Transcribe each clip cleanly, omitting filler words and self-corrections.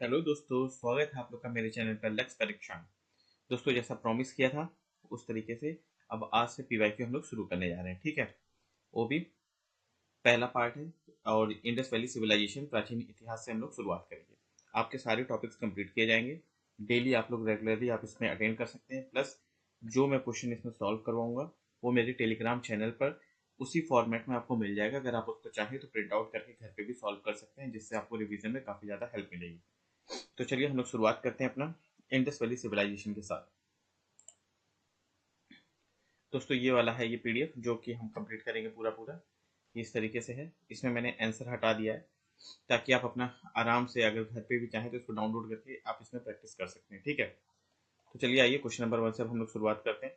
Hello दोस्तों, स्वागत है आप लोग का मेरे चैनल पर लक्ष्य परीक्षण। दोस्तों, जैसा प्रॉमिस किया था उस तरीके से अब आज से पीवाईक्यू हम लोग शुरू करने जा रहे हैं। ठीक है, वो भी पहला पार्ट है और इंडस वैली सिविलाइजेशन प्राचीन इतिहास से हम लोग शुरुआत करेंगे। आपके सारे टॉपिक्स कंप्लीट किए जाएंगे। डेली आप लोग रेगुलरली आप इसमें अटेंड कर सकते हैं। प्लस जो मैं क्वेश्चन इसमें सॉल्व करवाऊंगा वो मेरे टेलीग्राम चैनल पर उसी फॉर्मेट में आपको मिल जाएगा। अगर आप उसको चाहें तो प्रिंट आउट करके घर पे भी सॉल्व कर सकते हैं, जिससे आपको रिवीजन में काफ़ी ज़्यादा हेल्प मिलेगी। तो चलिए हम लोग शुरुआत करते हैं अपना इंडस वैली सिविलाइजेशन के साथ। दोस्तों, ये वाला है ये पीडीएफ जो कि हम कंप्लीट करेंगे पूरा पूरा। इस तरीके से है, इसमें मैंने आंसर हटा दिया है ताकि आप अपना आराम से अगर घर पे भी चाहें तो इसको डाउनलोड करके आप इसमें प्रैक्टिस कर सकते हैं। ठीक है, तो चलिए आइए क्वेश्चन नंबर 1 से अब हम लोग शुरुआत करते हैं।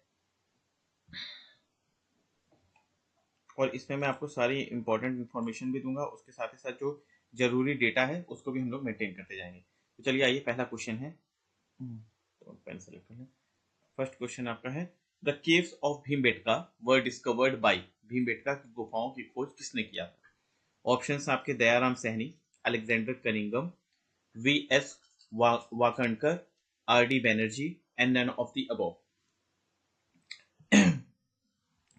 और इसमें मैं आपको सारी इंपॉर्टेंट इन्फॉर्मेशन भी दूंगा, उसके साथ ही साथ जो जरूरी डेटा है उसको भी हम लोग मेंटेन करते जाएंगे। तो चलिए आइए, पहला क्वेश्चन है। तो पेन सेलेक्ट कर लें। फर्स्ट क्वेश्चन आपका है, the caves of Bhimbetka were discovered by. Bhimbetka की गुफाओं की खोज किसने किया था? ऑप्शंस आपके Dayaram Sahni, Alexander Cunningham, V S Wakankar, R D Banerjee and none of the above.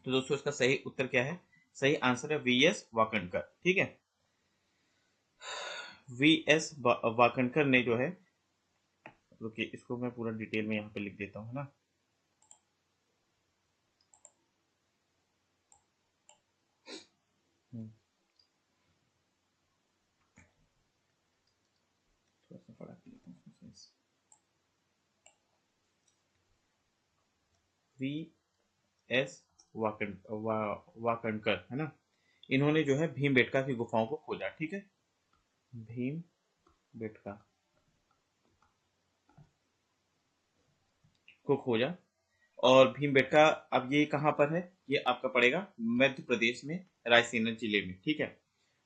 तो दोस्तों, इसका सही उत्तर क्या है? सही आंसर है वी एस वाकणकर। ठीक है, वी एस वाकणकर ने जो है, रुकिए इसको मैं पूरा डिटेल में यहाँ पे लिख देता हूँ ना। थोड़ा सा बड़ा कर लेता हूँ। वी एस वाकणकर है ना, इन्होंने जो है भीमबेटका की गुफाओं को खोजा। ठीक है, भीम बेटका को खोजा। और भीमबेटका अब ये कहाँ पर है? ये आपका पड़ेगा मध्य प्रदेश में, रायसेन जिले में। ठीक है,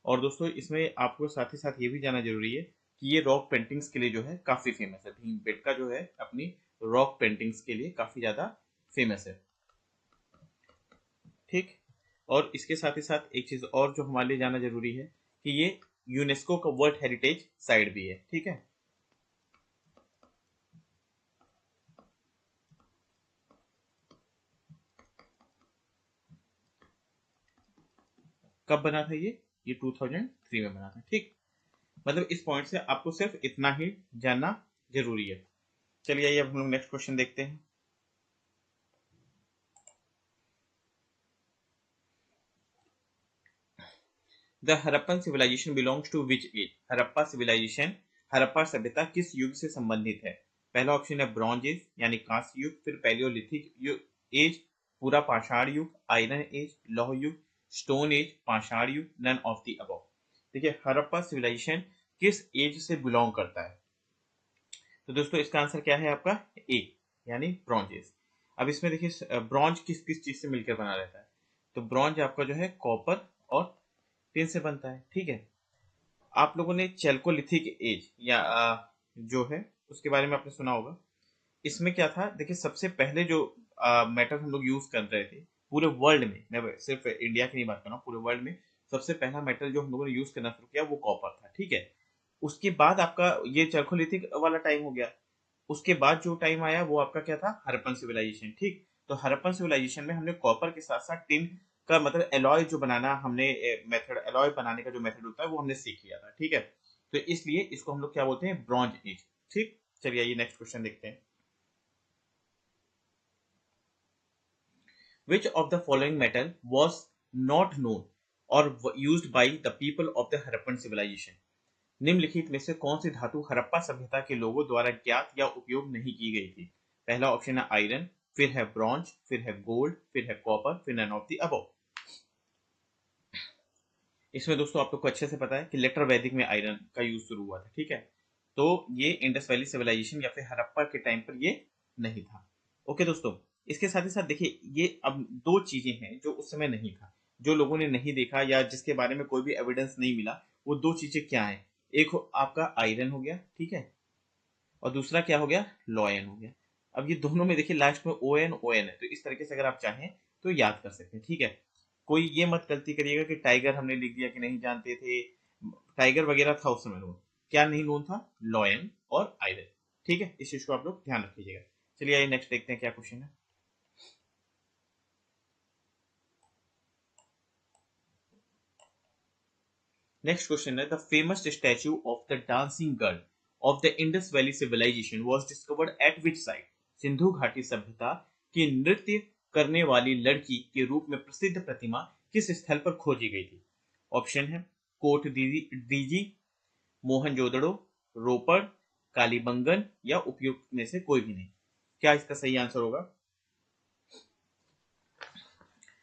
और दोस्तों इसमें आपको साथ ही साथ ये भी जानना जरूरी है कि ये रॉक पेंटिंग्स के लिए जो है काफी फेमस है। भीमबेटका जो है अपनी रॉक पेंटिंग्स के लिए काफी ज्यादा फेमस है। ठीक, और इसके साथ ही साथ एक चीज और जो हमारे लिए जानना जरूरी है कि ये यूनेस्को का वर्ल्ड हेरिटेज साइट भी है। ठीक है, कब बना था ये 2003 में बना था। ठीक, मतलब इस पॉइंट से आपको सिर्फ इतना ही जानना जरूरी है। चलिए आइए अब हम लोग नेक्स्ट क्वेश्चन देखते हैं। The Harappan civilisation belongs to which age? Harappa civilisation, Harappa सभ्यता किस युग से संबंधित है? पहला ऑप्शन है ब्रॉन्ज एज यानी कांस्य युग, फिर पैलियोलिथिक एज, पूरा पाषाण युग, आयरन एज, लौह युग, स्टोन एज, पाषाण युग, नन ऑफ द अबव। देखिए, हरप्पा सिविलाइजेशन किस एज से बिलोंग करता है? तो दोस्तों इसका आंसर क्या है आपका? ए, यानी ब्रॉन्ज एज। अब इसमें देखिए ब्रॉन्ज किस किस चीज से मिलकर बना रहता है? तो ब्रॉन्ज आपका जो है कॉपर और टिन से बनता है। ठीक है, आप लोगों ने चैल्कोलिथिक एज या जो है उसके बारे में आपने सुना होगा। इसमें क्या था, देखिए सबसे पहले जो मेटल हम लोग यूज कर रहे थे पूरे वर्ल्ड में, मैं सिर्फ इंडिया की नहीं बात कर रहा हूँ, पूरे वर्ल्ड में सबसे पहला मेटल जो हम लोगों ने यूज करना शुरू किया वो कॉपर था। ठीक है, उसके बाद आपका ये चैल्कोलिथिक वाला टाइम हो गया। उसके बाद जो टाइम आया वो आपका क्या था? हरप्पन सिविलाइजेशन। ठीक, तो हरप्पन सिविलाइजेशन में हमने कॉपर के साथ साथ टिन का मतलब एलॉय जो बनाना हमने मेथड, एलॉय बनाने का जो मेथड होता है वो हमने सीख लिया था। ठीक है, तो इसलिए इसको हम लोग क्या बोलते हैं? Bronze age. ठीक, चलिए ये नेक्स्ट क्वेश्चन देखते हैं। Which of the following metal was not known or used by the people of the Harappan civilization? निम्नलिखित में से कौन सी धातु हड़प्पा सभ्यता के लोगों द्वारा ज्ञात या उपयोग नहीं की गई थी? पहला ऑप्शन है आयरन, फिर है ब्रॉन्ज, फिर है गोल्ड, फिर है कॉपर, फिर नन ऑफ द अबव। इसमें दोस्तों आप लोग को अच्छे से पता है कि लेटर वैदिक में आयरन का यूज शुरू हुआ था। ठीक है, तो ये इंडस वैली सिविलाइजेशन या फिर हड़प्पा के टाइम पर ये नहीं था। ओके दोस्तों, इसके साथ ही साथ देखिए ये अब दो चीजें हैं जो उस समय नहीं था, जो लोगों ने नहीं देखा या जिसके बारे में कोई भी एविडेंस नहीं मिला। वो दो चीजें क्या है? एक आपका आयरन हो गया, ठीक है, और दूसरा क्या हो गया? लॉयन हो गया। अब ये दोनों में देखिए लास्ट में ओ एन है, तो इस तरीके से अगर आप चाहें तो याद कर सकते हैं। ठीक है, कोई ये मत गलती करिएगा कि टाइगर हमने लिख दिया कि नहीं जानते थे। टाइगर वगैरह था उस समय लोग, क्या नहीं नोन था? लॉयन और आयरन। ठीक है, इस चीज को आप लोग ध्यान रखिएगा। चलिए आइए नेक्स्ट देखते हैं क्या क्वेश्चन है। नेक्स्ट क्वेश्चन है, the famous statue of the dancing girl of the Indus valley civilisation was discovered at which site? Sindhu घाटी सभ्यता की नृत्य करने वाली लड़की के रूप में प्रसिद्ध प्रतिमा किस स्थल पर खोजी गई थी? ऑप्शन है कोट दीजी, मोहनजोदड़ो, रोपड़, कालीबंगन या उपयुक्त में से कोई भी नहीं। क्या इसका सही आंसर होगा?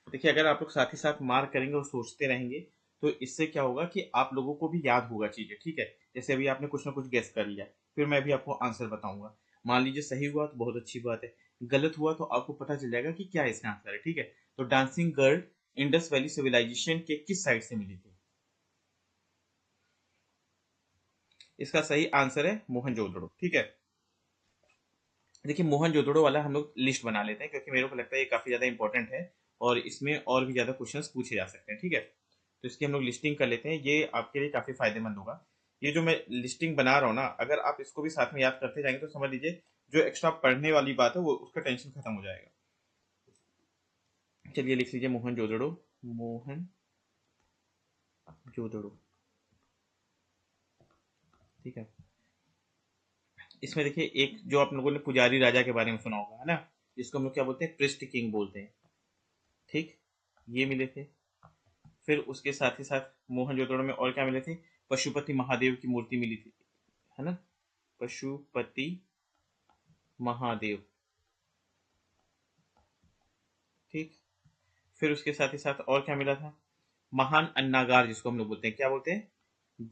देखिए, अगर आप लोग साथ ही साथ मार्क करेंगे और सोचते रहेंगे तो इससे क्या होगा कि आप लोगों को भी याद होगा चीजें। ठीक है, जैसे अभी आपने कुछ ना कुछ गेस कर लिया, फिर मैं भी आपको आंसर बताऊंगा। मान लीजिए सही हुआ तो बहुत अच्छी बात है, गलत हुआ तो आपको पता चल जाएगा कि क्या इसका आंसर है। ठीक है, तो dancing girl Indus valley civilisation के किस साइड से मिली थी? इसका सही आंसर है मोहनजोदड़ो। ठीक है, देखिए मोहनजोदड़ो वाला हम लोग लिस्ट बना लेते हैं क्योंकि मेरे को लगता है ये काफी ज्यादा इंपॉर्टेंट है और इसमें और भी ज्यादा क्वेश्चंस पूछे जा सकते हैं। ठीक है, तो इसकी हम लोग लिस्टिंग कर लेते हैं, ये आपके लिए काफी फायदेमंद होगा। ये जो मैं लिस्टिंग बना रहा हूँ ना, अगर आप इसको भी साथ में याद करते जाएंगे तो समझ लीजिए जो एक्स्ट्रा पढ़ने वाली बात है वो उसका टेंशन खत्म हो जाएगा। चलिए लिख लीजिए मोहनजोदड़ो, मोहन जोदड़ो। ठीक है, इसमें देखिए एक जो आप लोगों ने पुजारी राजा के बारे में सुना होगा, है ना, जिसको हम लोग क्या बोलते हैं? प्रिस्ट किंग बोलते हैं। ठीक, ये मिले थे। फिर उसके साथ ही साथ मोहनजोदड़ो में और क्या मिले थे? पशुपति महादेव की मूर्ति मिली थी, है ना, पशुपति महादेव। ठीक, फिर उसके साथ ही साथ और क्या मिला था? महान अन्नागार, जिसको हम लोग बोलते हैं, क्या बोलते हैं?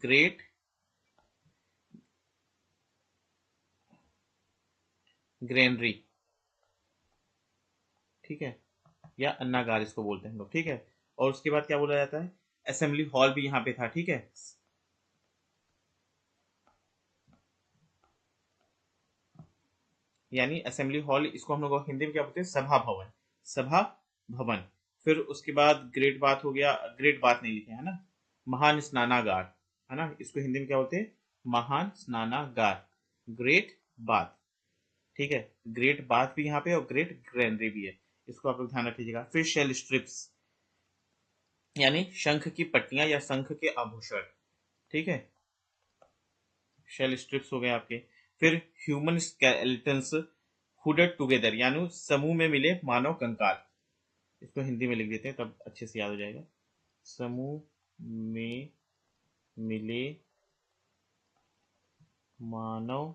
Great granary. ठीक है, या अन्नागार इसको बोलते हैं हम लोग। ठीक है, और उसके बाद क्या बोला जाता है? असेंबली हॉल भी यहाँ पे था। ठीक है, यानी असेंबली हॉल, इसको हम लोग हिंदी में क्या बोलते हैं? सभा भवन, सभा भवन। फिर उसके बाद ग्रेट बाथ हो गया, ग्रेट बाथ नहीं लिखे, है ना, महान स्नानागार, है ना, इसको हिंदी में क्या बोलते हैं? महान स्नानागार, ग्रेट बाथ। ठीक है, ग्रेट बाथ भी यहाँ पे और ग्रेट ग्रैंडरी भी है, इसको आप लोग ध्यान रखिएगा। फिर शेल स्ट्रिप्स, यानी शंख की पट्टियां या शंख के आभूषण। ठीक है, शेल स्ट्रिप्स हो गए आपके। फिर ह्यूमन स्केलेटन्स हुडेड टुगेदर, यानी समूह में मिले मानव कंकाल। इसको हिंदी में लिख देते हैं तब अच्छे से याद हो जाएगा। समूह में मिले मानव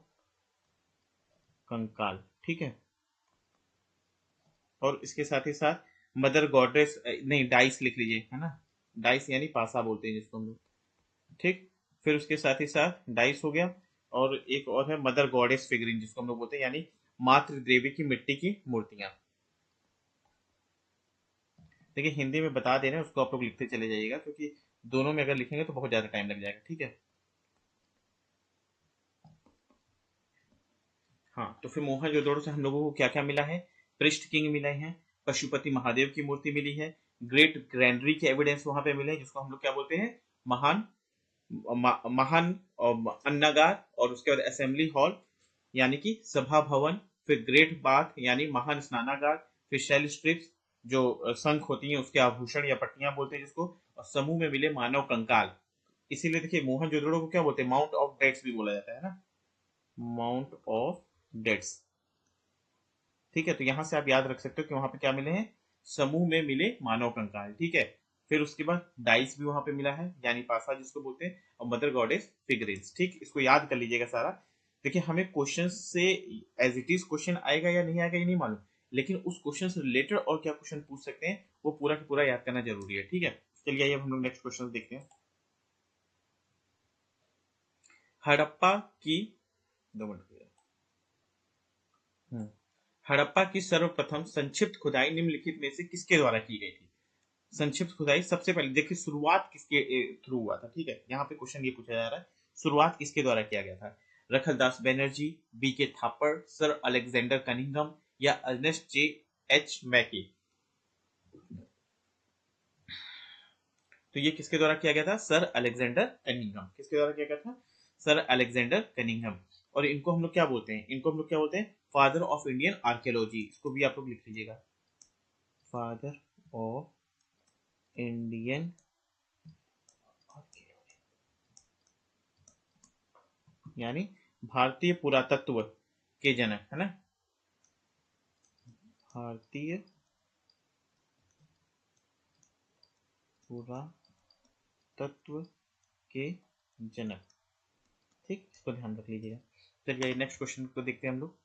कंकाल। ठीक है, और इसके साथ ही साथ मदर गॉडेस, नहीं डाइस लिख लीजिए, है ना, डाइस यानी पासा बोलते हैं जिसको हम लोग। ठीक, फिर उसके साथ ही साथ डाइस हो गया, और एक और है मदर गॉडेस फिगरिंग, जिसको हम लोग बोलते हैं, यानी मातृ देवी की मिट्टी की मूर्तियां। देखिए हिंदी में बता दे रहे हैं, उसको आप लोग लिखते चले जाइएगा क्योंकि दोनों में अगर लिखेंगे तो बहुत ज्यादा टाइम लग जाएगा। ठीक है, हाँ, तो फिर मोहनजोदड़ो से हम लोगों को क्या क्या मिला है? पृष्ठ किंग मिले हैं, पशुपति महादेव की मूर्ति मिली है, ग्रेट ग्रैंडरी के एविडेंस वहां पे मिले हैं, जिसको हम लोग क्या बोलते हैं? महान महान और अन्नागार, और उसके बाद असेंबली हॉल यानी कि सभा भवन, फिर ग्रेट बाथ यानी महान स्नानागार, फिर शेल स्ट्रिप्स जो शंख होती हैं उसके आभूषण या पट्टियां बोलते हैं जिसको, और समूह में मिले मानव कंकाल। इसीलिए देखिए मोहनजोदड़ो को क्या बोलते हैं? माउंट ऑफ डेट्स भी बोला जाता है ना, माउंट ऑफ डेट्स। ठीक है, तो यहां से आप याद रख सकते हो कि वहां पे क्या मिले हैं? समूह में मिले मानव कंकाल। ठीक है, फिर उसके बाद डाइस भी वहां पे मिला है, यानी पासा जिसको बोलते हैं, और मदर गॉडेस फिगरेंस। ठीक, इसको याद कर लीजिएगा सारा। देखिए हमें क्वेश्चन से एज इट इज क्वेश्चन आएगा या नहीं आएगा ये नहीं मालूम, लेकिन उस क्वेश्चन से रिलेटेड और क्या क्वेश्चन पूछ सकते हैं वो पूरा का पूरा याद करना जरूरी है। ठीक है, चलिए आइए अब हम लोग नेक्स्ट क्वेश्चन देखते हैं। हड़प्पा की, 2 मिनट। हड़प्पा की सर्वप्रथम संक्षिप्त खुदाई निम्नलिखित में से किसके द्वारा की गई थी? संक्षिप्त खुदाई सबसे पहले देखिए शुरुआत किसके थ्रू हुआ था? ठीक है, यहाँ पे क्वेश्चन ये पूछा जा रहा है, शुरुआत किसके द्वारा किया गया था? रखलदास बनर्जी, बी के थापर, सर अलेक्जेंडर कनिंगम या अर्नेस्ट जे एच मैकी? तो ये किसके द्वारा किया गया था? Sir Alexander Cunningham. किसके द्वारा किया गया था? Sir Alexander Cunningham. और इनको हम लोग क्या बोलते हैं, इनको हम लोग क्या बोलते हैं, फादर ऑफ इंडियन आर्कियोलॉजी। इसको भी आप लोग लिख लीजिएगा, फादर ऑफ इंडियन आर्कियोलॉजी, यानी भारतीय पुरातत्व के जनक, है ना, भारतीय पुरातत्व के जनक। ठीक, इसको ध्यान रख लीजिएगा। चलिए नेक्स्ट क्वेश्चन को देखते हैं हम लोग।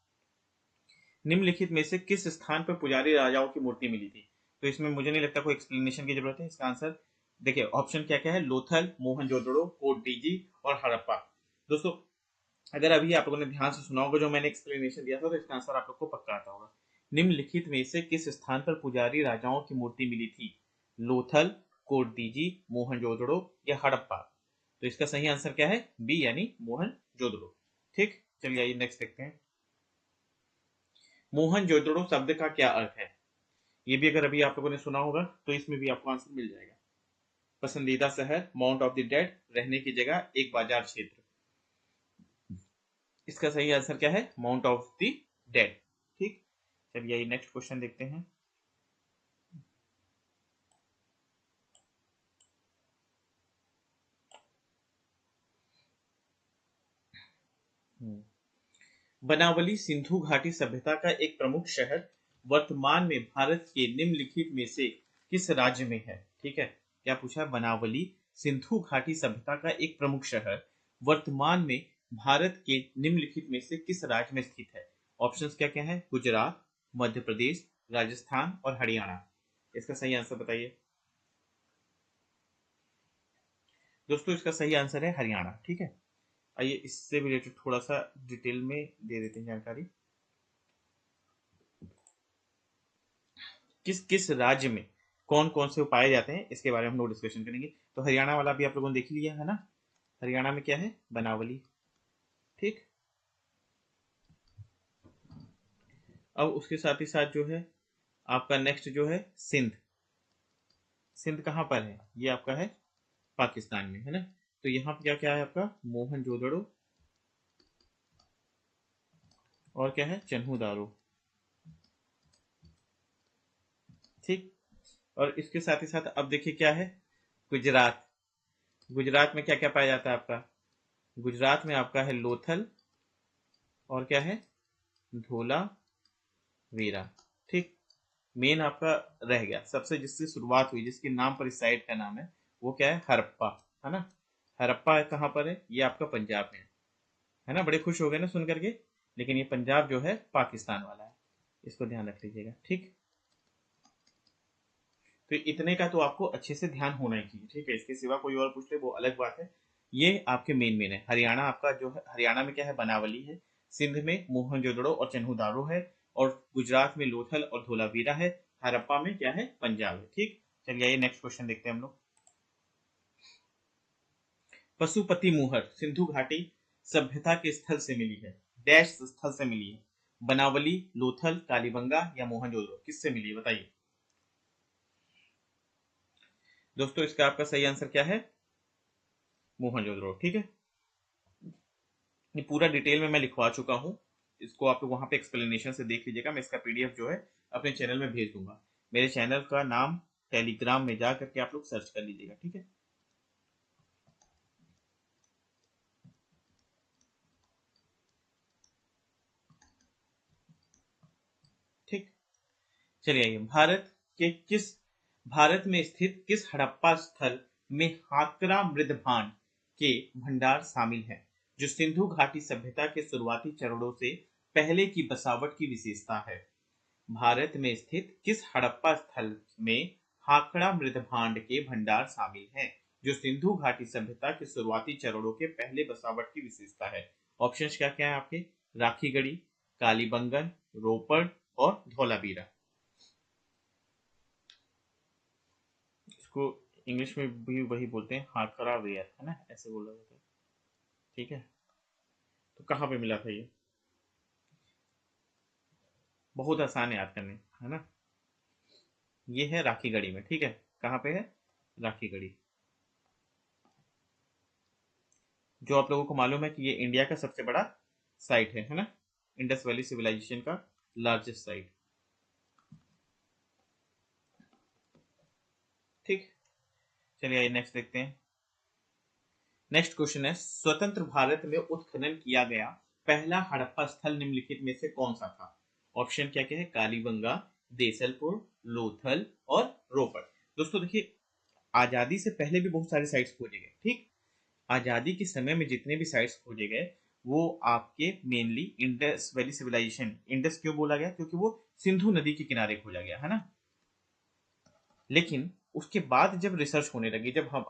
निम्नलिखित में से किस स्थान पर पुजारी राजाओं की मूर्ति मिली थी? तो इसमें मुझे नहीं लगता कोई एक्सप्लेनेशन की जरूरत है। इसका आंसर देखिए, ऑप्शन क्या क्या है, लोथल, मोहनजोदड़ो, कोटडीजी और हड़प्पा। दोस्तों अगर अभी आप लोगों ने ध्यान से सुना होगा जो मैंने एक्सप्लेनेशन दिया था, तो इसका आंसर आप लोग को पक्का आता होगा। निम्नलिखित में से किस स्थान पर पुजारी राजाओं की मूर्ति मिली थी? लोथल, कोटडीजी, मोहनजोदड़ो या हड़प्पा। तो इसका सही आंसर क्या है, बी यानी मोहनजोदड़ो। ठीक, चलिए आइए नेक्स्ट देखते हैं। मोहनजोदड़ो शब्द का क्या अर्थ है? ये भी अगर अभी आप लोगों ने सुना होगा तो इसमें भी आपको आंसर मिल जाएगा। पसंदीदा शहर, माउंट ऑफ द डेड, रहने की जगह, एक बाजार क्षेत्र। इसका सही आंसर क्या है, माउंट ऑफ द डेड। ठीक, चलिए नेक्स्ट क्वेश्चन देखते हैं। बनावली सिंधु घाटी सभ्यता का एक प्रमुख शहर वर्तमान में भारत के निम्नलिखित में से किस राज्य में है? ठीक है, क्या पूछा है, बनावली सिंधु घाटी सभ्यता का एक प्रमुख शहर वर्तमान में भारत के निम्नलिखित में से किस राज्य में स्थित है? ऑप्शंस क्या क्या है, गुजरात, मध्य प्रदेश, राजस्थान और हरियाणा। इसका सही आंसर बताइए। दोस्तों इसका सही आंसर है हरियाणा। ठीक है, आइए इससे रिलेटेड थोड़ा सा डिटेल में दे देते हैं जानकारी। किस किस राज्य में कौन कौन से पाए जाते हैं इसके बारे में हम लोग डिस्कशन करेंगे। तो हरियाणा वाला भी आप लोगों ने देख लिया है ना, हरियाणा में क्या है, बनावली। ठीक, अब उसके साथ ही साथ जो है आपका नेक्स्ट जो है सिंध। सिंध कहाँ पर है, ये आपका है पाकिस्तान में, है ना। तो यहाँ पे क्या क्या है आपका, मोहनजोदड़ो और क्या है, चन्हूदारो। ठीक, और इसके साथ ही साथ अब देखिए क्या है, गुजरात। गुजरात में क्या क्या पाया जाता है आपका, गुजरात में आपका है लोथल और क्या है, धोला वीरा। ठीक, मेन आपका रह गया सबसे जिससे शुरुआत हुई, जिसके नाम पर इस साइट का नाम है, वो क्या है, हड़प्पा, है ना। हड़प्पा कहाँ पर है, ये आपका पंजाब में है ना। बड़े खुश हो गए ना सुन करके, लेकिन ये पंजाब जो है पाकिस्तान वाला है, इसको ध्यान रख लीजिएगा। ठीक, तो इतने का तो आपको अच्छे से ध्यान होना ही चाहिए। ठीक है, इसके सिवा कोई और पूछ ले वो अलग बात है। ये आपके मेन है। हरियाणा आपका जो है, हरियाणा में क्या है, बनावली है। सिंध में मोहनजोदड़ो और चन्हूदारो है। और गुजरात में लोथल और धोलावीरा है। हड़प्पा में क्या है, पंजाब है। ठीक, चलिए आइए नेक्स्ट क्वेश्चन देखते हैं हम लोग। पशुपति मुहर सिंधु घाटी सभ्यता के स्थल से मिली है, डैश स्थल से मिली है, बनावली, लोथल, कालीबंगा या मोहनजोदड़ो, किससे मिली है बताइए। दोस्तों इसका आपका सही आंसर क्या है, मोहनजोदड़ो। ठीक है, ये पूरा डिटेल में मैं लिखवा चुका हूँ, इसको आप लोग वहां पे एक्सप्लेनेशन से देख लीजिएगा। मैं इसका पीडीएफ जो है अपने चैनल में भेज दूंगा। मेरे चैनल का नाम टेलीग्राम में जा करके आप लोग सर्च कर लीजिएगा। ठीक है, ठीक, चलिए आइए, भारत में स्थित किस हड़प्पा स्थल में हाकरा मृदभांड के भंडार शामिल हैं, जो सिंधु घाटी सभ्यता के शुरुआती चरणों से पहले की बसावट की विशेषता है? भारत में स्थित किस हड़प्पा स्थल में हाकड़ा मृदभांड के भंडार शामिल हैं, जो सिंधु घाटी सभ्यता के शुरुआती चरणों के पहले बसावट की विशेषता है? ऑप्शंस क्या क्या है आपके, राखीगढ़ी, कालीबंगन, रोपड़ और धौलावीरा। इसको इंग्लिश में भी वही बोलते हैं, हाकरा वेयर, है ना, ऐसे बोला जाता है। ठीक है, तो कहाँ पे मिला था ये, बहुत आसान है याद करने, है ना। ये है राखीगढ़ी में। ठीक है, कहाँ पे है, राखीगढ़ी। जो आप लोगों को मालूम है कि ये इंडिया का सबसे बड़ा साइट है ना, इंडस वैली सिविलाइजेशन का लार्जेस्ट साइट। ठीक, चलिए आइए नेक्स्ट देखते हैं। नेक्स्ट क्वेश्चन है, स्वतंत्र भारत में उत्खनन किया गया पहला हड़प्पा स्थल निम्नलिखित में से कौन सा था? ऑप्शन क्या क्या है? कालीबंगा, देसलपुर, लोथल और रोपड़। दोस्तों देखिए, आजादी से पहले भी बहुत सारे साइट्स खोजे गए। ठीक, आजादी के समय में जितने भी साइट्स खोजे गए वो आपके mainly Indus valley civilisation, Indus क्यों बोला गया? क्योंकि वो सिंधु नदी के किनारे खोजा गया है ना। लेकिन उसके बाद जब रिसर्च होने लगी, जब हम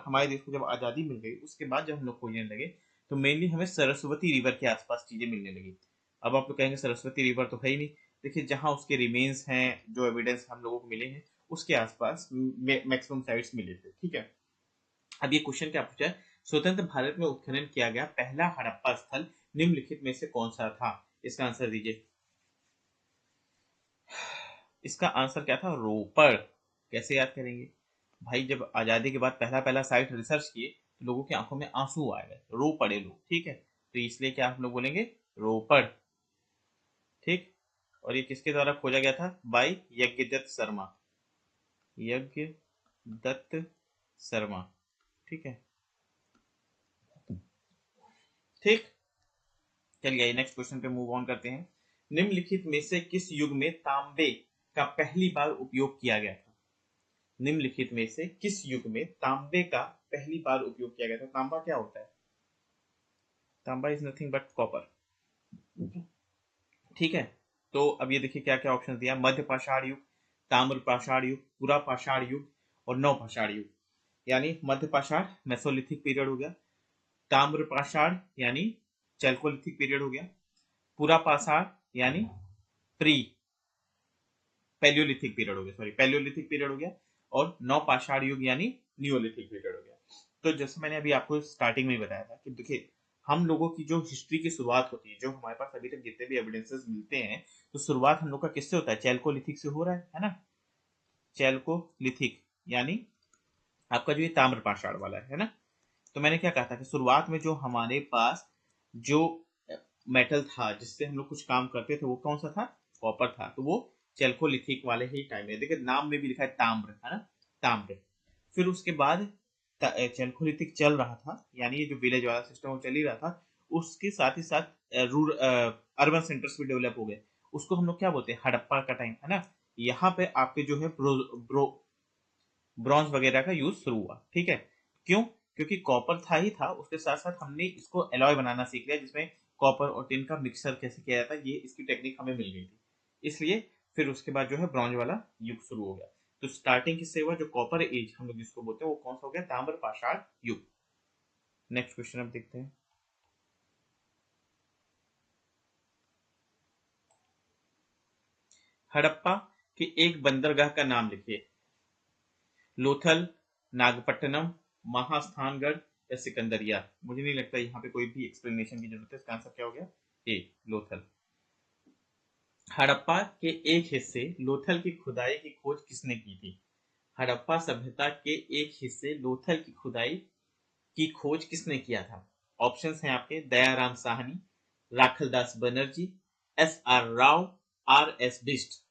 हमारे देश को जब आज़ादी मिल गई, उसके बाद जब हम लोग खोजने लगे तो मेनली हमें सरस्वती रिवर के आसपास चीज़ें मिलने लगी। अब आप लोग कहेंगे सरस्वती रिवर तो है ही नहीं। देखिए, जहाँ उसके रिमेन्स हैं, जो एविडेंस हम लोगों को मिले हैं, उसके आसपास मैक्सिमम साइट्स मिले थे। ठीक है, अब ये क्वेश्चन क्या पूछा है? स्वतंत्र भारत में उत्खनन किया गया पहला हड़प्पा स्थल निम्नलिखित में से कौन सा था? इसका आंसर दीजिए। इसका आंसर क्या था? रोपड़। कैसे याद करेंगे भाई? जब आजादी के बाद पहला पहला साइट रिसर्च किए तो लोगों की आंखों में आंसू आ गए, रो पड़े लोग। ठीक है, तो इसलिए क्या हम लोग बोलेंगे? रोपड़। ठीक, और ये किसके द्वारा खोजा गया था? बाई यज्ञदत्त शर्मा। यज्ञदत्त शर्मा। ठीक है, ठीक, चलिए नेक्स्ट क्वेश्चन पे मूव ऑन करते हैं। निम्नलिखित में से किस युग में तांबे का पहली बार उपयोग किया गया था? निम्नलिखित में से किस युग में तांबे का पहली बार उपयोग किया गया था? तांबा क्या होता है? तांबा इज नथिंग बट कॉपर। ठीक है, तो अब ये देखिए क्या क्या ऑप्शन दिया। मध्य पाषाण युग, ताम्र पाषाण युग, पुरा पाषाण युग और नव पाषाण युग। यानी मध्य पाषाण मेसोलिथिक पीरियड हो गया, ताम्र पाषाण यानी चैल्कोलिथिक पीरियड हो गया, पुरा पाषाण यानी प्री पैलियोलिथिक पीरियड हो गया, सॉरी पैलियोलिथिक पीरियड हो गया, और नव पाषाण युग यानी नियोलिथिक पीरियड हो गया। तो जैसे मैंने अभी आपको स्टार्टिंग में ही बताया था कि देखिए, हम लोगों की जो हिस्ट्री की शुरुआत होती है, जो हमारे पास अभी तक जितने भी एविडेंसेस मिलते हैं, तो शुरुआत हम लोग का किससे होता है? चैल्कोलिथिक से हो रहा है ना। चैल्कोलिथिक यानी आपका जो ये ताम्र पाषाण वाला है ना। तो मैंने क्या कहा था कि शुरुआत में जो हमारे पास जो मेटल था जिससे हम लोग कुछ काम करते थे, वो कौन सा था? कॉपर था। तो वो चैल्कोलिथिक वाले ही टाइम में, देखिए नाम में भी लिखा है ताम्र, है ना, ताम्र। फिर उसके बाद चैल्कोलिथिक चल रहा था, यानी ये जो विलेज वाला सिस्टम वो चल ही रहा था, उसके साथ ही साथ रूरल अर्बन सेंटर्स भी डेवलप हो गए। उसको हम लोग क्या बोलते हैं? हड़प्पा का टाइम, है ना। यहाँ पे आपके जो है ब्रॉन्ज वगैरह का यूज शुरू हुआ। ठीक है, क्यों? क्योंकि कॉपर था ही था, उसके साथ साथ हमने इसको एलॉय बनाना सीख लिया, जिसमें कॉपर और टिन का मिक्सर कैसे किया जाता है, ये इसकी टेक्निक हमें मिल गई थी। इसलिए फिर उसके बाद जो है ब्रॉन्ज वाला युग शुरू हो गया। तो स्टार्टिंग किससे हुआ? जो कॉपर एज हम लोग जिसको बोलते हैं, वो कौन सा हो गया? ताम्र पाषाण युग। नेक्स्ट क्वेश्चन अब देखते हैं। हड़प्पा के एक बंदरगाह का नाम लिखिए। लोथल, नागपट्टनम, महास्थानगढ़ या सिकंदरिया। मुझे नहीं लगता यहाँ पे कोई भी एक्सप्लेनेशन की जरूरत है। इसका आंसर क्या हो गया? ए, लोथल। हड़प्पा के एक हिस्से लोथल की खुदाई की खोज किसने की थी? हड़प्पा सभ्यता के एक हिस्से लोथल की खुदाई की खोज किसने किया था? ऑप्शंस हैं आपके, Dayaram Sahni, Rakhaldas Banerjee, S R Rao, R S Bisht.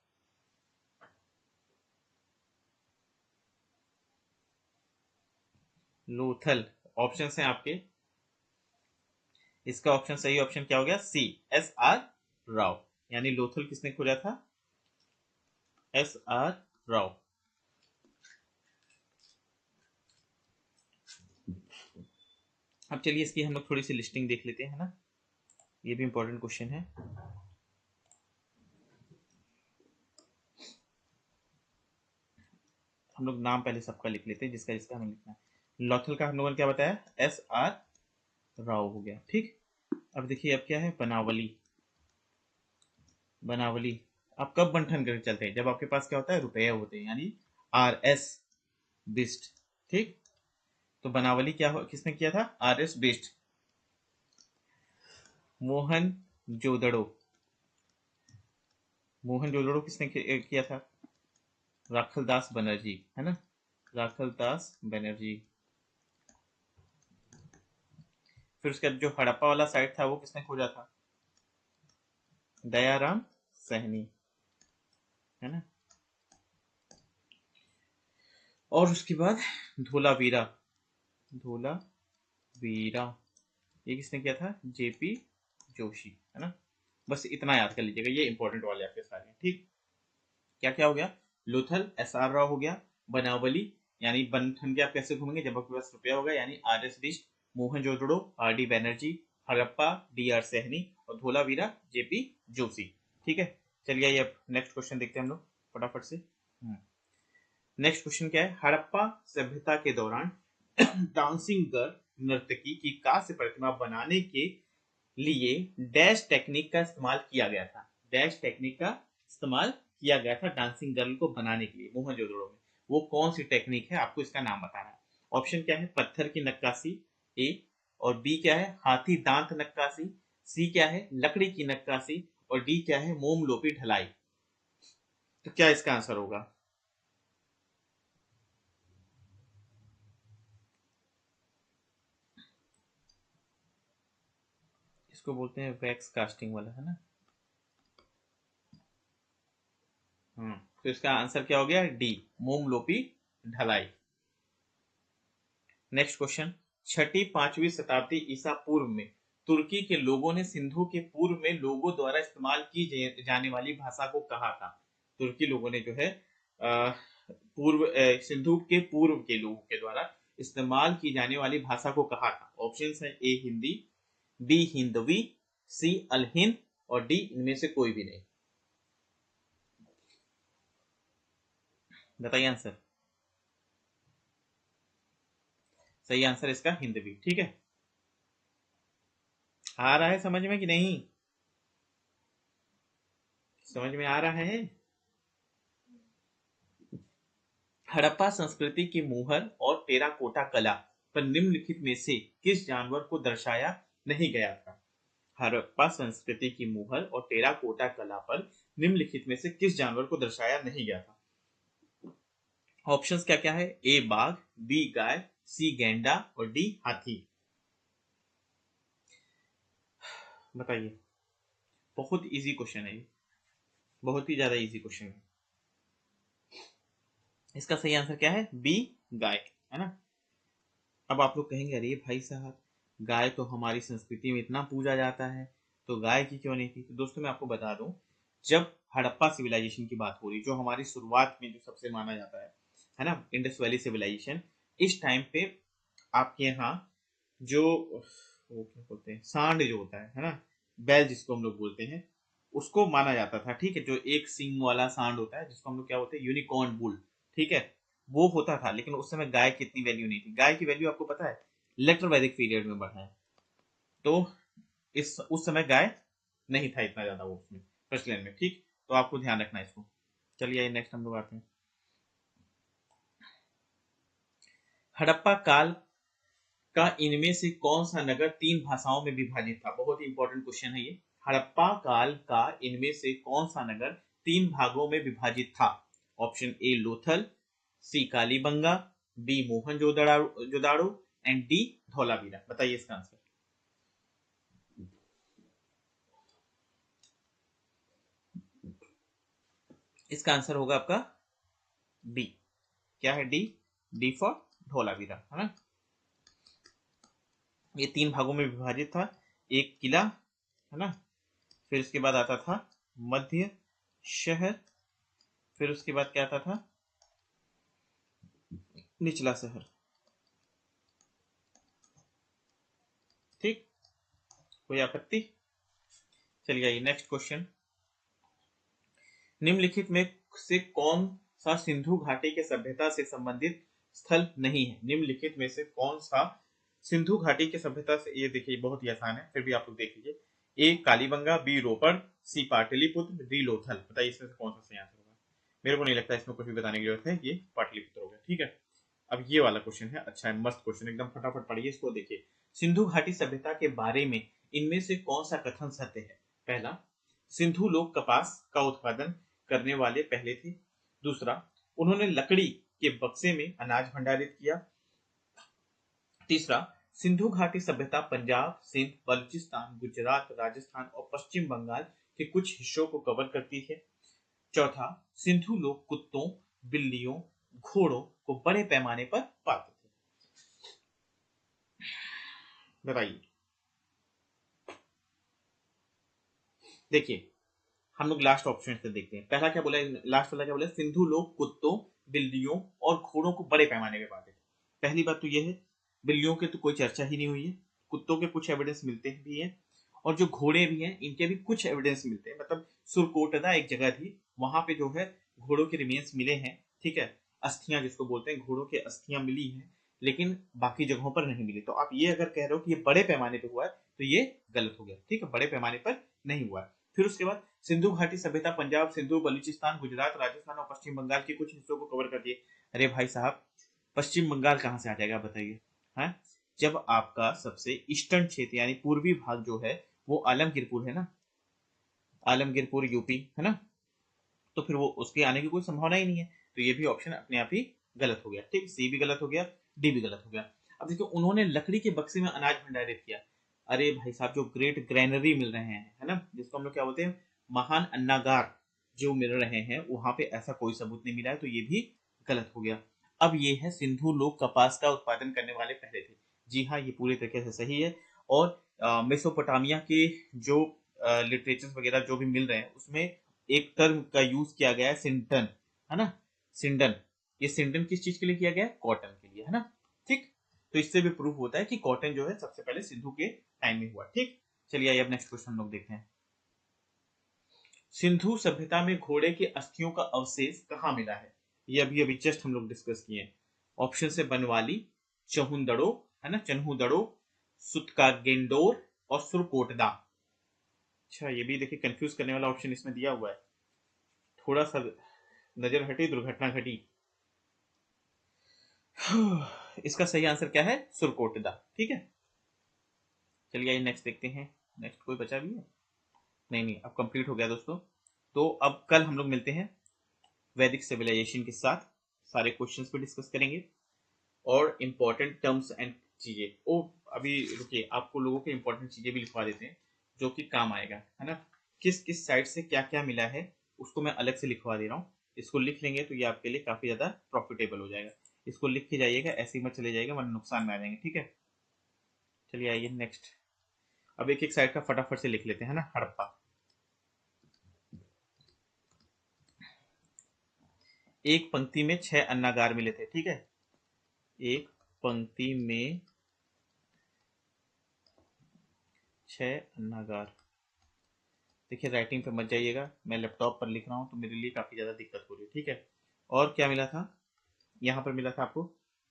Lothal options हैं आपके, इसका ऑप्शन सही ऑप्शन क्या हो गया? C, S R Rao. यानी लोथल किसने खोजा था? S R Rao. अब चलिए इसकी हम लोग थोड़ी सी लिस्टिंग देख लेते हैं ना, ये भी इंपॉर्टेंट क्वेश्चन है। हम लोग नाम पहले सबका लिख लेते हैं, जिसका जिसका हमें लिखना है। लोथल का हम लोगों ने क्या बताया? एस आर राव हो गया। ठीक, अब देखिए अब क्या है? बनावली। बनावली आप कब बंठन करके चलते हैं? जब आपके पास क्या होता है? रुपये होते हैं, यानी आर एस बिस्ट। ठीक, तो बनावली क्या किसने किया था? R S Bisht. Mohenjodaro, Mohenjodaro किसने किया था? राखलदास बनर्जी, है ना, राखलदास बनर्जी। फिर उसके बाद जो हड़प्पा वाला साइट था वो किसने खोजा था? दयाराम सहनी, है ना। और उसके बाद धोलावीरा, धोलावीरा ये किसने किया था? जेपी जोशी, है ना। बस इतना याद कर लीजिएगा, ये इंपॉर्टेंट वाले आपके सारे, ठीक। क्या क्या हो गया? लोथल एस आर राव हो गया, बनावली यानी बन ठन के आप कैसे घूमेंगे जब आपके पास रुपया होगा, यानी R S Bisht, Mohenjodaro R D Banerjee, Harappa D R Sahni, और धोलावीरा जेपी जोशी, ठीक है। चलिए आइए अब नेक्स्ट क्वेश्चन देखते हैं हम लोग फटाफट से। नेक्स्ट क्वेश्चन क्या है? हड़प्पा सभ्यता के दौरान डांसिंग गर्ल नर्तकी की कांस्य प्रतिमा बनाने के लिए डैश टेक्निक का इस्तेमाल किया गया था। डैश टेक्निक का इस्तेमाल किया गया था डांसिंग गर्ल को बनाने के लिए मोहनजोदड़ो में। वो कौन सी टेक्निक है, आपको इसका नाम बताना है। ऑप्शन क्या है? पत्थर की नक्काशी ए, और बी क्या है? हाथी दांत नक्काशी, सी क्या है? लकड़ी की नक्काशी, और डी क्या है? मोमलोपी ढलाई। तो क्या इसका आंसर होगा? इसको बोलते हैं वैक्स कास्टिंग वाला, है ना। तो इसका आंसर क्या हो गया? डी, मोमलोपी ढलाई। नेक्स्ट क्वेश्चन, छठी पांचवी शताब्दी ईसा पूर्व में तुर्की के लोगों ने सिंधु के पूर्व में लोगों द्वारा इस्तेमाल की जाने वाली भाषा को कहा था। तुर्की लोगों ने जो है पूर्व सिंधु के पूर्व के लोगों के द्वारा इस्तेमाल की जाने वाली भाषा को कहा था। ऑप्शन है ए हिंदी, बी हिंदवी, सी अल हिंद, और डी इनमें से कोई भी नहीं। बताइए आंसर। सही आंसर इसका हिंदवी, ठीक है। आ रहा है समझ में कि नहीं? समझ में आ रहा है? हड़प्पा संस्कृति की मुहर और टेराकोटा कला पर निम्नलिखित में से किस जानवर को दर्शाया नहीं गया था? हड़प्पा संस्कृति की मुहर और टेराकोटा कला पर निम्नलिखित में से किस जानवर को दर्शाया नहीं गया था? ऑप्शंस क्या क्या है? ए बाघ, बी गाय, सी गैंडा, और डी हाथी। बताइए। बहुत इजी क्वेश्चन है ये, बहुत ही ज्यादा इजी क्वेश्चन है। इसका सही आंसर क्या है? बी गाय, है ना। अब आप लोग कहेंगे अरे भाई साहब, गाय तो हमारी संस्कृति में इतना पूजा जाता है, तो गाय की क्यों नहीं थी? तो दोस्तों मैं आपको बता दूं, जब हड़प्पा सिविलाइजेशन की बात हो रही, जो हमारी शुरुआत में जो सबसे माना जाता है ना, इंडस वैली सिविलाइजेशन, इस टाइम पे आपके यहाँ जो वो क्या बोलते हैं, सांड जो होता है ना, बैल जिसको हम लोग बोलते हैं, उसको माना जाता था, ठीक है। जो एक सिंग वाला सांड होता है जिसको हम लोग क्या बोलते हैं? यूनिकॉर्न बुल, ठीक है। वो होता था, लेकिन उस समय गाय की इतनी वैल्यू नहीं थी। गाय की वैल्यू आपको पता है लेटर वैदिक पीरियड में बढ़ा है। तो इस उस समय गाय नहीं था इतना ज्यादा वो उसमें प्रचलन में, ठीक। तो आपको ध्यान रखना है इसको। चलिए नेक्स्ट हम लोग आते हैं। हड़प्पा काल का इनमें से कौन सा नगर तीन भाषाओं में विभाजित था? बहुत ही इंपॉर्टेंट क्वेश्चन है ये। हड़प्पा काल का इनमें से कौन सा नगर तीन भागों में विभाजित था? Option A Lothal, C Kalibangan, B Mohenjodaro, and D Dholavira. बताइए इसका आंसर। इसका आंसर होगा आपका डी। क्या है? डी, डी फॉर धौलावीरा, है ना। ये तीन भागों में विभाजित था। एक किला, है ना, फिर उसके बाद आता था मध्य शहर, फिर उसके बाद क्या आता था? निचला शहर, ठीक। कोई आपत्ति? चलिए आइए नेक्स्ट क्वेश्चन। निम्नलिखित में से कौन सा सिंधु घाटी के सभ्यता से संबंधित स्थल नहीं है? निम्नलिखित में से कौन सा सिंधु घाटी के सभ्यता से, ये देखिए बहुत ही आसान है, फिर भी आप लोग देख लीजिए। ए कालीबंगा, बी रोपड़, सी पाटलिपुत्र, डी लोथल। बताइए इसमें से कौन सा सही आंसर होगा? मेरे को नहीं लगता इसमें कुछ भी बताने की जरूरत है, ये पाटलिपुत्र हो गया, ठीक है। अब ये वाला क्वेश्चन है, अच्छा है, मस्त क्वेश्चन, एकदम फटाफट पढ़िए इसको। देखिए, सिंधु घाटी सभ्यता के बारे में इनमें से कौन सा कथन सत्य है? पहला, सिंधु लोग कपास का उत्पादन करने वाले पहले थे। दूसरा, उन्होंने लकड़ी के बक्से में अनाज भंडारित किया। तीसरा, सिंधु घाटी सभ्यता पंजाब, सिंध, बलूचिस्तान, गुजरात, राजस्थान और पश्चिम बंगाल के कुछ हिस्सों को कवर करती है। चौथा, सिंधु लोग कुत्तों, बिल्लियों, घोड़ों को बड़े पैमाने पर पालते थे। बताइए। देखिए, हम लोग लास्ट ऑप्शन से देखते हैं। पहला क्या बोला, लास्ट वाला क्या बोला, सिंधु लोग कुत्तों, बिल्लियों और घोड़ों को बड़े पैमाने पे पालते थे। पहली बात तो यह है, बिल्लियों की तो कोई चर्चा ही नहीं हुई है, कुत्तों के कुछ एविडेंस मिलते भी हैं, और जो घोड़े भी हैं इनके भी कुछ एविडेंस मिलते हैं। मतलब सुरकोटदा एक जगह थी, वहां पे जो है घोड़ों के रिमेन्स मिले हैं, ठीक है, अस्थियां जिसको बोलते हैं, घोड़ों के अस्थियां मिली हैं, लेकिन बाकी जगहों पर नहीं मिली। तो आप ये अगर कह रहे हो कि ये बड़े पैमाने पर हुआ है तो ये गलत हो गया, ठीक है, बड़े पैमाने पर नहीं हुआ है। फिर उसके बाद सिंधु घाटी सभ्यता पंजाब, सिंधु, बलूचिस्तान, गुजरात, राजस्थान और पश्चिम बंगाल के कुछ हिस्सों को कवर कर दिए। अरे भाई साहब, पश्चिम बंगाल कहाँ से आ जाएगा बताइए, हैं? जब आपका सबसे ईस्टर्न क्षेत्र यानी पूर्वी भाग जो है वो आलमगीरपुर है ना, आलमगीरपुर यूपी है ना, तो फिर वो उसके आने की कोई संभावना ही नहीं है। तो ये भी ऑप्शन अपने आप ही गलत हो गया, ठीक, सी भी गलत हो गया, डी भी गलत हो गया। अब देखो, उन्होंने लकड़ी के बक्से में अनाज भंडारित किया। अरे भाई साहब, जो ग्रेट ग्रैनरी मिल रहे हैं, है ना, जिसको हम लोग क्या बोलते हैं, महान अन्नागार जो मिल रहे हैं, वहां पे ऐसा कोई सबूत नहीं मिला है, तो ये भी गलत हो गया। अब ये है, सिंधु लोग कपास का उत्पादन करने वाले पहले थे। जी हाँ, ये पूरे तरीके से सही है। और मेसोपोटामिया के जो लिटरेचर वगैरह जो भी मिल रहे हैं उसमें एक टर्म का यूज किया गया है, सिंटन, है ना, सिंडन। ये सिंडन किस चीज के लिए किया गया है, कॉटन के लिए, है ना, ठीक। तो इससे भी प्रूफ होता है कि कॉटन जो है सबसे पहले सिंधु के टाइम में हुआ, ठीक। चलिए आइए अब नेक्स्ट क्वेश्चन हम लोग देखते हैं। सिंधु सभ्यता में घोड़े के अस्थियों का अवशेष कहाँ मिला है? ये अभी अभी जस्ट हम लोग डिस्कस किए हैं। ऑप्शन है बनवाली, चहुंदड़ो, है ना, चन्हुदड़ो, सुतकागेंडोर और सुरकोटदा। अच्छा, ये भी देखिए कंफ्यूज करने वाला ऑप्शन इसमें दिया हुआ है, थोड़ा सा नजर हटी दुर्घटना घटी। इसका सही आंसर क्या है, सुरकोटदा, ठीक है। चलिए आइए नेक्स्ट देखते हैं। नेक्स्ट कोई बचा भी है? नहीं नहीं, अब कंप्लीट हो गया दोस्तों। तो अब कल हम लोग मिलते हैं वैदिक सिविलाइजेशन के साथ, सारे क्वेश्चंस पे डिस्कस करेंगे और इंपॉर्टेंट टर्म्स एंड चीजें। ओ अभी रुकिए, आपको लोगों के इंपॉर्टेंट चीजें भी लिखवा देते हैं जो कि काम आएगा, है ना। किस किस साइड से क्या क्या मिला है उसको मैं अलग से लिखवा दे रहा हूँ। इसको लिख लेंगे तो ये आपके लिए काफी ज्यादा प्रॉफिटेबल हो जाएगा। इसको लिख के जाइएगा, ऐसे ही मत चले जाइएगा वरना नुकसान में आ जाएंगे, ठीक है। चलिए आइए नेक्स्ट, अब एक एक साइड का फटाफट से लिख लेते हैं, ना। हड़प्पा, एक पंक्ति में 6 अन्नागार मिले थे, ठीक है, एक पंक्ति में 6 अन्नागार। देखिए राइटिंग पे मत जाइएगा, मैं लैपटॉप पर लिख रहा हूँ तो मेरे लिए काफी ज्यादा दिक्कत हो रही है, ठीक है। और क्या मिला था, यहाँ पर मिला था आपको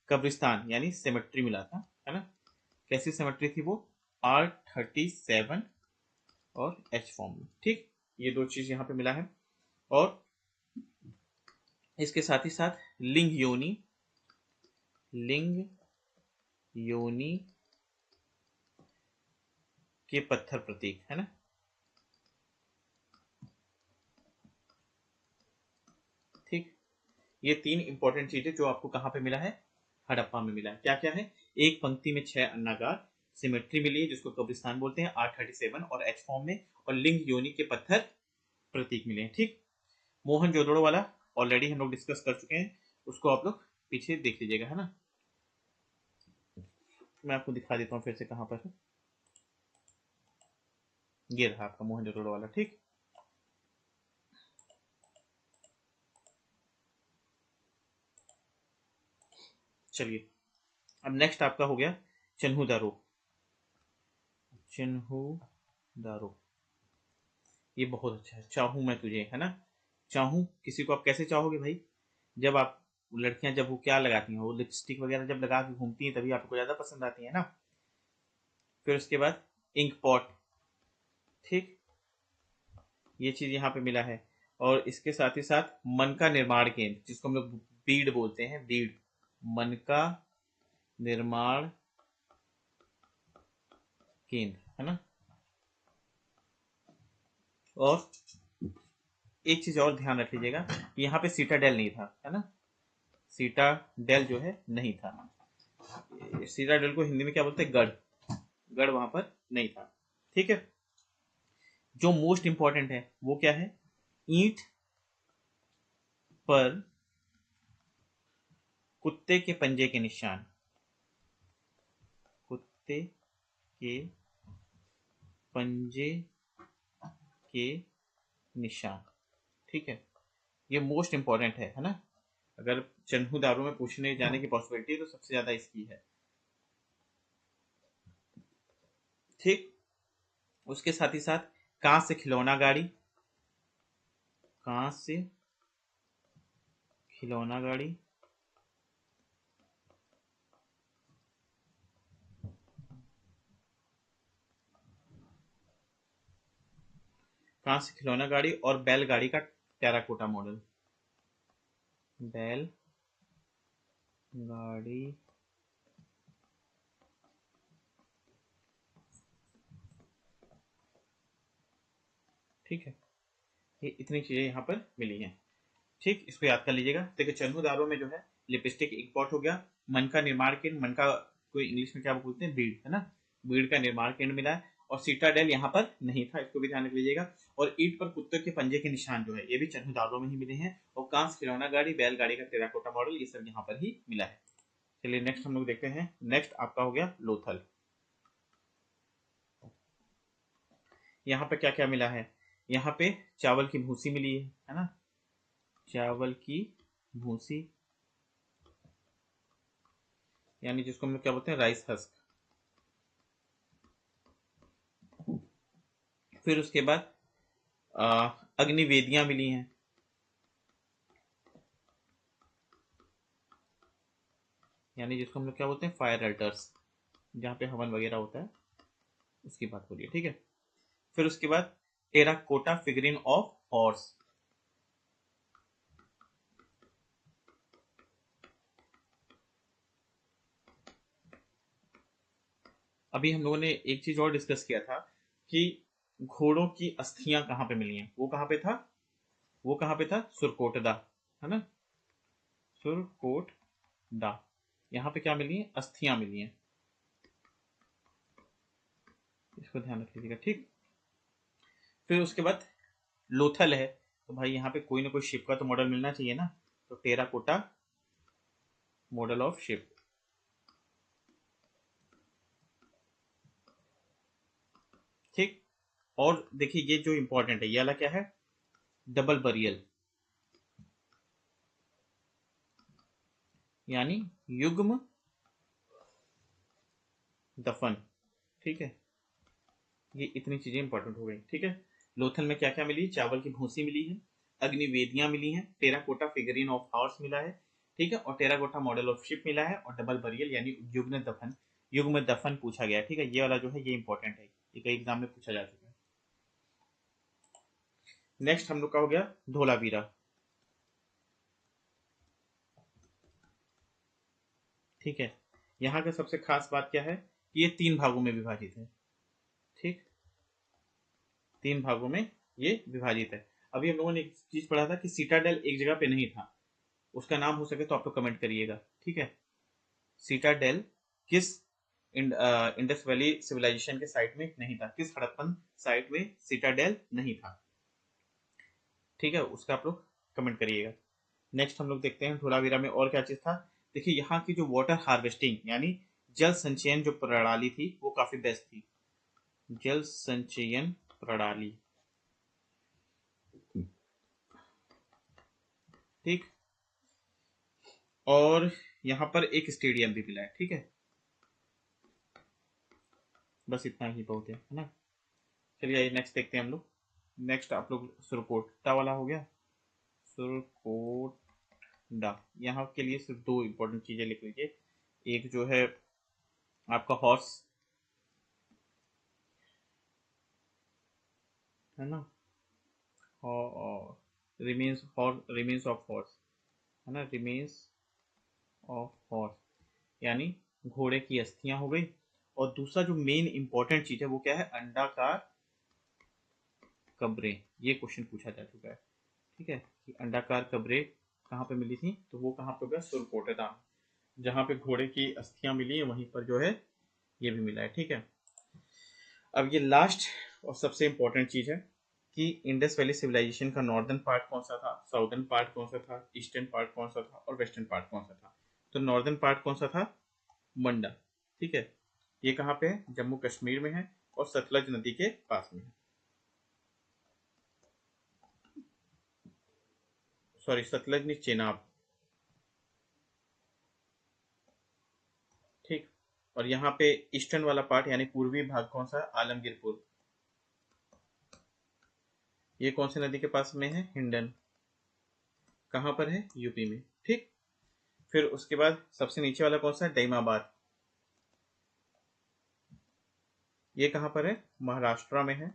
कब्रिस्तान यानी सेमेट्री मिला था, है ना। कैसी सेमेट्री थी वो, R37 और H फॉर्म में, ठीक। ये दो चीज यहाँ पे मिला है। और इसके साथ ही साथ लिंग योनि, लिंग योनि के पत्थर प्रतीक, है ना। ठीक, ये 3 इंपॉर्टेंट चीजें जो आपको कहाँ पे मिला है, हड़प्पा में मिला है। क्या क्या है, एक पंक्ति में 6 अन्नागार, सिमेट्री मिली है जिसको कब्रिस्तान बोलते हैं R37 और H फॉर्म में, और लिंग योनि के पत्थर प्रतीक मिले हैं, ठीक। मोहनजोदड़ो वाला ऑलरेडी हम लोग डिस्कस कर चुके हैं, उसको आप लोग पीछे देख लीजिएगा, है ना। मैं आपको दिखा देता हूँ फिर से कहाँ पर है, ये रहा आपका मोहनजोदड़ो वाला, ठीक। चलिए, अब नेक्स्ट आपका हो गया चन्हुदारो, चिन्हुदारो। ये बहुत अच्छा है, चाहूं मैं तुझे, है ना। चाहूं किसी को आप कैसे चाहोगे भाई, जब आप, लड़कियां जब वो क्या लगाती हैं, वो लिपस्टिक वगैरह जब लगा के घूमती हैं तभी आपको ज्यादा पसंद आती है ना। फिर उसके बाद इंक पॉट, ठीक, ये चीज यहाँ पे मिला है। और इसके साथ ही साथ मन का निर्माण केंद्र जिसको हम लोग बीड बोलते हैं, बीड, मन का निर्माण केंद्र, है ना। और एक चीज और ध्यान रख लीजिएगा, यहाँ पे सीटाडेल नहीं था, है ना, सीटाडेल जो है नहीं था। सीटाडेल को हिंदी में क्या बोलते हैं, गढ़, गढ़ वहां पर नहीं था। ठीक है, जो मोस्ट इंपॉर्टेंट है वो क्या है, ईंट पर कुत्ते के पंजे के निशान, कुत्ते के पंजे के निशान। ठीक है, ये मोस्ट इंपॉर्टेंट है ना, अगर चन्हू दारू में पूछने जाने की पॉसिबिलिटी तो सबसे ज्यादा इसकी है। ठीक, उसके साथ ही साथ कांच से खिलौना गाड़ी, कांच से खिलौना गाड़ी, कांच से खिलौना गाड़ी और बैलगाड़ी का टेराकोटा मॉडल, बैल गाड़ी ठीक है, ये इतनी चीजें यहाँ पर मिली हैं। ठीक, इसको याद कर लीजिएगा। देखिए चन्हू दारों में जो है लिपस्टिक इंपोर्ट हो गया, मन का निर्माण केंद्र, मन का कोई इंग्लिश में क्या बोलते हैं, बीड, है ना, बीड का निर्माण केंद्र मिला है, और सीटाडेल यहाँ पर नहीं था, इसको भी ध्यान रख लीजिएगा। और ईंट पर कुत्ते के पंजे के निशान जो है ये भी चन्हू दारों में ही मिले हैं, और कांस खिलौना गाड़ी, बैलगाड़ी का टेराकोटा मॉडल, ये सब यहाँ पर ही मिला है। चलिए नेक्स्ट हम लोग देखते हैं। नेक्स्ट आपका हो गया लोथल। यहाँ पे क्या क्या मिला है, यहाँ पे चावल की भूसी मिली है ना, चावल की भूसी, यानी जिसको हम लोग क्या बोलते हैं, राइस हस्क। फिर उसके बाद अग्निवेदियां मिली हैं, यानी जिसको हम लोग क्या बोलते हैं, फायर अल्टर्स, जहाँ पे हवन वगैरह होता है उसकी बात हो रही है। ठीक है, फिर उसके बाद टेराकोटा फिगरिन ऑफ हॉर्स, अभी हम लोगों ने एक चीज और डिस्कस किया था कि घोड़ों की अस्थियां कहाँ पे मिली हैं, वो कहाँ पे था, वो कहाँ पे था, सुरकोटदा, है ना, सुरकोटडा, यहाँ पे क्या मिली है, अस्थियां मिली हैं, इसको ध्यान रख लीजिएगा। ठीक, फिर उसके बाद लोथल है, तो भाई यहाँ पे कोई ना कोई शिप का तो मॉडल मिलना चाहिए ना, तो टेराकोटा मॉडल ऑफ शिप। ठीक, और देखिए ये जो इंपॉर्टेंट है, ये वाला क्या है, डबल बरियल, यानी युग्म दफन। ठीक है, ये इतनी चीजें इंपॉर्टेंट हो गई। ठीक है, लोथल में क्या क्या मिली, चावल की भूसी मिली है, अग्निवेदियां मिली हैं, टेराकोटा फिगरिन ऑफ हॉर्स मिला है, ठीक है, और टेराकोटा मॉडल ऑफ शिप मिला है, और डबल बरियल यानी युग्म दफन, युग्म दफन पूछा गया है। ठीक है, ये वाला जो है ये इंपॉर्टेंट है, ये कई एग्जाम में पूछा जा चुका है। नेक्स्ट हम लोग का हो गया धोलावीरा। ठीक है, यहाँ का सबसे खास बात क्या है कि ये 3 भागों में विभाजित है। ठीक, 3 भागों में ये विभाजित है। अभी हम लोगों ने एक चीज पढ़ा था कि सीटाडेल एक जगह पे नहीं था, उसका नाम हो सके तो आप लोग कमेंट करिएगा। ठीक है, सीटाडेल किस इंडस वैली सिविलाइजेशन के साइट में नहीं था, किस हड़प्पन साइट में सीटाडेल नहीं था। ठीक है, उसका आप लोग कमेंट करिएगा। नेक्स्ट हम लोग देखते हैं धोलावीरा में और क्या चीज था। देखिए यहाँ की जो वाटर हार्वेस्टिंग यानी जल संचयन जो प्रणाली थी वो काफी बेस्ट थी, जल संचयन प्रणाली। ठीक, और यहाँ पर एक स्टेडियम भी मिला है। ठीक है, बस इतना ही बहुत है ना। चलिए आइए नेक्स्ट देखते हैं हम लोग। नेक्स्ट आप लोग सुरकोटा वाला हो गया, सुरकोटा, यहाँ के लिए सिर्फ 2 इंपॉर्टेंट चीजें लिख लीजिए, एक जो है आपका हॉर्स, है ना, और रिमेन्स ऑफ हॉर्स, है ना, रिमेन्स ऑफ हॉर्स, यानी घोड़े की अस्थियां हो गई। और दूसरा जो मेन इंपॉर्टेंट चीज है वो क्या है, अंडाकार कब्रें, ये क्वेश्चन पूछा जा चुका है। ठीक है, कि अंडाकार कब्रें कहाँ पे मिली थी, तो वो कहाँ पे होगा, सुरकोटदा। जहाँ पे घोड़े की अस्थियां मिली है वहीं पर जो है ये भी मिला है, ठीक है। अब ये लास्ट और सबसे इम्पोर्टेंट चीज है कि इंडस वैली सिविलाइजेशन का नॉर्दर्न पार्ट कौन सा था, साउदर्न पार्ट कौन सा था, ईस्टर्न पार्ट कौन सा था और वेस्टर्न पार्ट कौन सा था। तो नॉर्दर्न पार्ट कौन सा था, मंडा, ठीक है। ये कहाँ पे है, जम्मू कश्मीर में है और सतलज नदी के पास में है, सॉरी सतलज नहीं, चेनाब, ठीक। और यहाँ पे ईस्टर्न वाला पार्ट यानी पूर्वी भाग कौन सा है, आलमगीरपुर। ये कौन सी नदी के पास में है, हिंडन, कहाँ पर है, यूपी में, ठीक। फिर उसके बाद सबसे नीचे वाला कौन सा है, डैमाबाद, ये कहाँ पर है, महाराष्ट्र में है।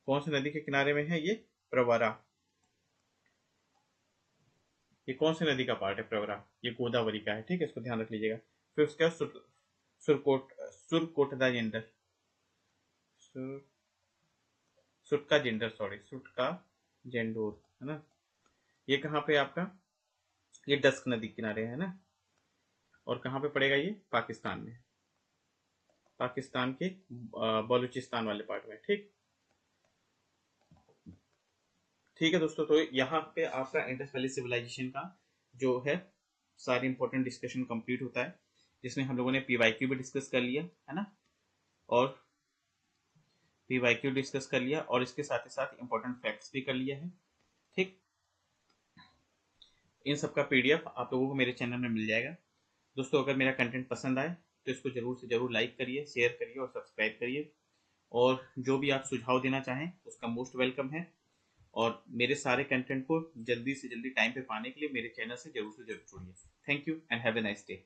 कौन सी नदी के किनारे में है ये, प्रवरा। ये कौन सी नदी का पार्ट है, प्रवरा, ये गोदावरी का है, ठीक है, इसको ध्यान रख लीजिएगा। फिर उसके बाद सुरकोटदा जेंडर, सुर सुटका जेंडर, सॉरी सुटका जेंडोर, है ना। ये कहाँ पे आपका, ये डस्क नदी किनारे है ना। और कहाँ पे पड़ेगा ये, पाकिस्तान में, पाकिस्तान के बलूचिस्तान वाले पार्ट में, ठीक। ठीक है दोस्तों, तो यहाँ पे आपका इंडस वैली सिविलाइजेशन का जो है सारी इंपॉर्टेंट डिस्कशन कंप्लीट होता है, जिसमें हम लोगों ने पीवाईक्यू भी डिस्कस कर लिया है ना, और पीवाईक्यू डिस्कस कर लिया और इसके साथ ही साथ इंपॉर्टेंट फैक्ट्स भी कर लिया है, ठीक। इन सब का पीडीएफ आप लोगों को मेरे चैनल में मिल जाएगा। दोस्तों अगर मेरा कंटेंट पसंद आए तो इसको जरूर से जरूर लाइक करिए, शेयर करिए और सब्सक्राइब करिए। और जो भी आप सुझाव देना चाहें उसका मोस्ट वेलकम है। और मेरे सारे कंटेंट को जल्दी से जल्दी टाइम पे पाने के लिए मेरे चैनल से जरूर जुड़िए। Thank you and have a nice day.